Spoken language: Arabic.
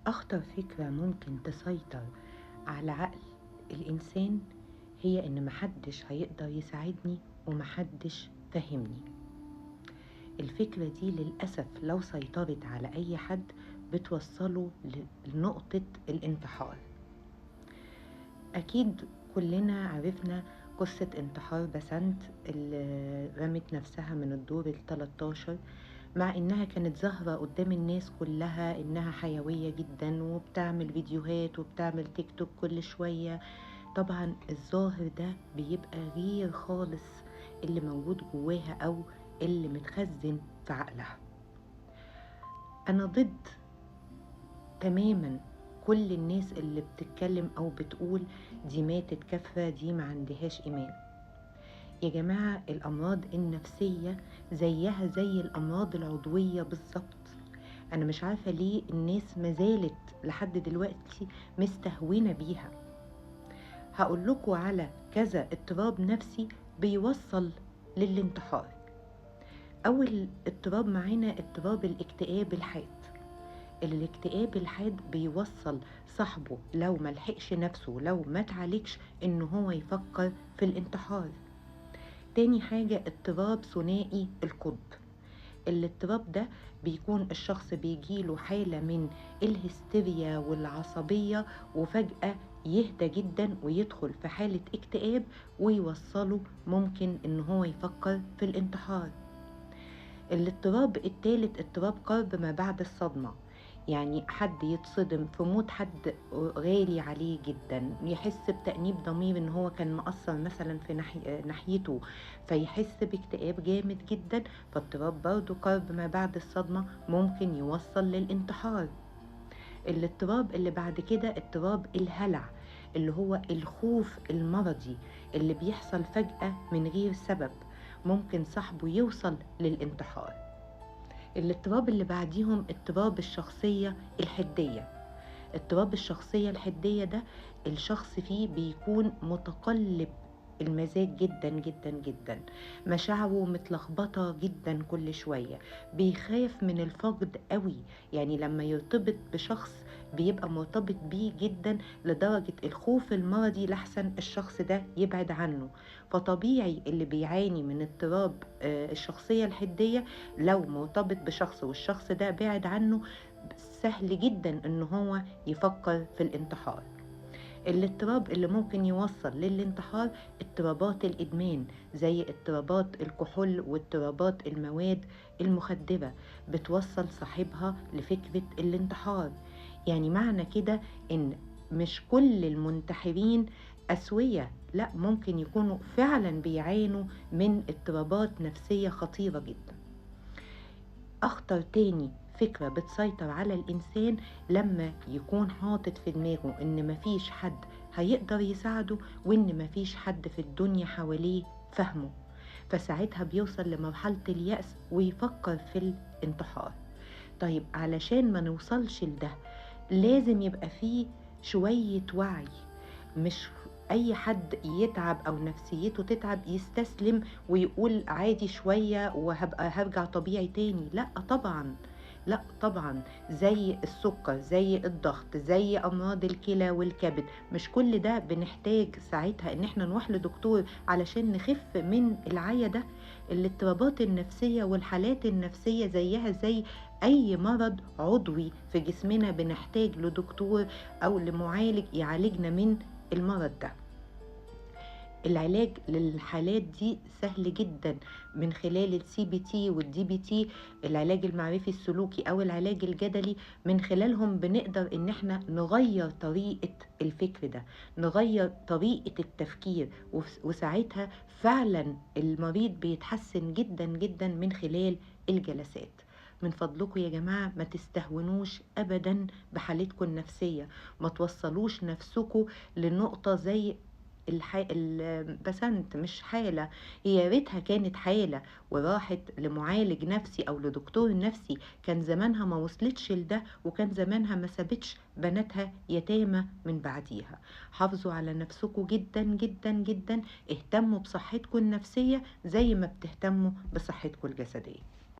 أخطر فكرة ممكن تسيطر على عقل الإنسان هي إن محدش هيقدر يساعدني ومحدش فهمني. الفكرة دي للأسف لو سيطرت على أي حد بتوصله لنقطة الانتحار. أكيد كلنا عرفنا قصة انتحار بسنت اللي رمت نفسها من الدور ال13، مع إنها كانت ظاهرة قدام الناس كلها إنها حيوية جدا وبتعمل فيديوهات وبتعمل تيك توك كل شوية. طبعا الظاهر ده بيبقى غير خالص اللي موجود جواها أو اللي متخزن في عقلها. أنا ضد تماما كل الناس اللي بتتكلم أو بتقول دي ماتت كافرة، دي ما عندهاش إيمان. يا جماعة الأمراض النفسية زيها زي الأمراض العضوية بالظبط. أنا مش عارفة ليه الناس مازالت لحد دلوقتي مستهونة بيها. هقول لكم على كذا اضطراب نفسي بيوصل للانتحار. أول اضطراب معانا اضطراب الاكتئاب الحاد. الاكتئاب الحاد بيوصل صاحبه لو ملحقش نفسه، لو ما تعالجش، إنه هو يفكر في الانتحار. تاني حاجة اضطراب ثنائي القطب. الاضطراب ده بيكون الشخص بيجيله حالة من الهستيريا والعصبية وفجأة يهدى جدا ويدخل في حالة اكتئاب ويوصله ممكن ان هو يفكر في الانتحار. الاضطراب الثالث اضطراب قرب ما بعد الصدمة. يعني حد يتصدم في موت حد غالي عليه جدا، يحس بتأنيب ضمير ان هو كان مقصر مثلا في ناحيته، فيحس باكتئاب جامد جدا. فاضطراب برضو قرب ما بعد الصدمة ممكن يوصل للانتحار. الاضطراب اللي بعد كده اضطراب الهلع، اللي هو الخوف المرضي اللي بيحصل فجأة من غير سبب، ممكن صاحبه يوصل للانتحار. الاضطراب اللي بعديهم اضطراب الشخصية الحدية. اضطراب الشخصية الحدية ده الشخص فيه بيكون متقلب المزاج جدا جدا جدا، مشاعره متلخبطة جدا كل شوية، بيخاف من الفقد قوي. يعني لما يرتبط بشخص بيبقى مرتبط بيه جدا لدرجة الخوف المرضي لحسن الشخص ده يبعد عنه. فطبيعي اللي بيعاني من اضطراب الشخصية الحدية لو مرتبط بشخص والشخص ده بعد عنه سهل جدا ان هو يفكر في الانتحار. الاضطراب اللي ممكن يوصل للانتحار اضطرابات الادمان، زي اضطرابات الكحول واضطرابات المواد المخدرة، بتوصل صاحبها لفكرة الانتحار. يعني معنى كده ان مش كل المنتحرين أسوية، لا، ممكن يكونوا فعلا بيعانوا من اضطرابات نفسية خطيرة جدا. أخطر تاني فكرة بتسيطر على الإنسان لما يكون حاطط في دماغه إن مفيش حد هيقدر يساعده وإن مفيش حد في الدنيا حواليه فهمه، فساعتها بيوصل لمرحلة اليأس ويفكر في الانتحار. طيب علشان ما نوصلش لده لازم يبقى فيه شوية وعي. مش اي حد يتعب او نفسيته تتعب يستسلم ويقول عادي شوية وهبقى هرجع طبيعي تاني. لا طبعا، لا طبعا. زي السكر، زي الضغط، زي امراض الكلى والكبد، مش كل ده بنحتاج ساعتها ان احنا نروح لدكتور علشان نخف من العيا ده؟ الاضطرابات النفسية والحالات النفسية زيها زي اي مرض عضوي في جسمنا بنحتاج لدكتور او لمعالج يعالجنا من المرض ده. العلاج للحالات دي سهل جدا من خلال السي بي تي والدي بي تي، العلاج المعرفي السلوكي او العلاج الجدلي. من خلالهم بنقدر ان احنا نغير طريقة الفكر ده، نغير طريقة التفكير، وساعتها فعلا المريض بيتحسن جدا جدا من خلال الجلسات. من فضلكم يا جماعة ما تستهونوش أبدا بحالتكم النفسية، ما توصلوش نفسكم لنقطة زي البسنت. مش حالة، هي يا ريتها كانت حالة وراحت لمعالج نفسي أو لدكتور نفسي، كان زمانها ما وصلتش لده وكان زمانها ما سابتش بناتها يتامى من بعديها. حافظوا على نفسكم جدا جدا جدا، اهتموا بصحتكم النفسية زي ما بتهتموا بصحتكم الجسدية.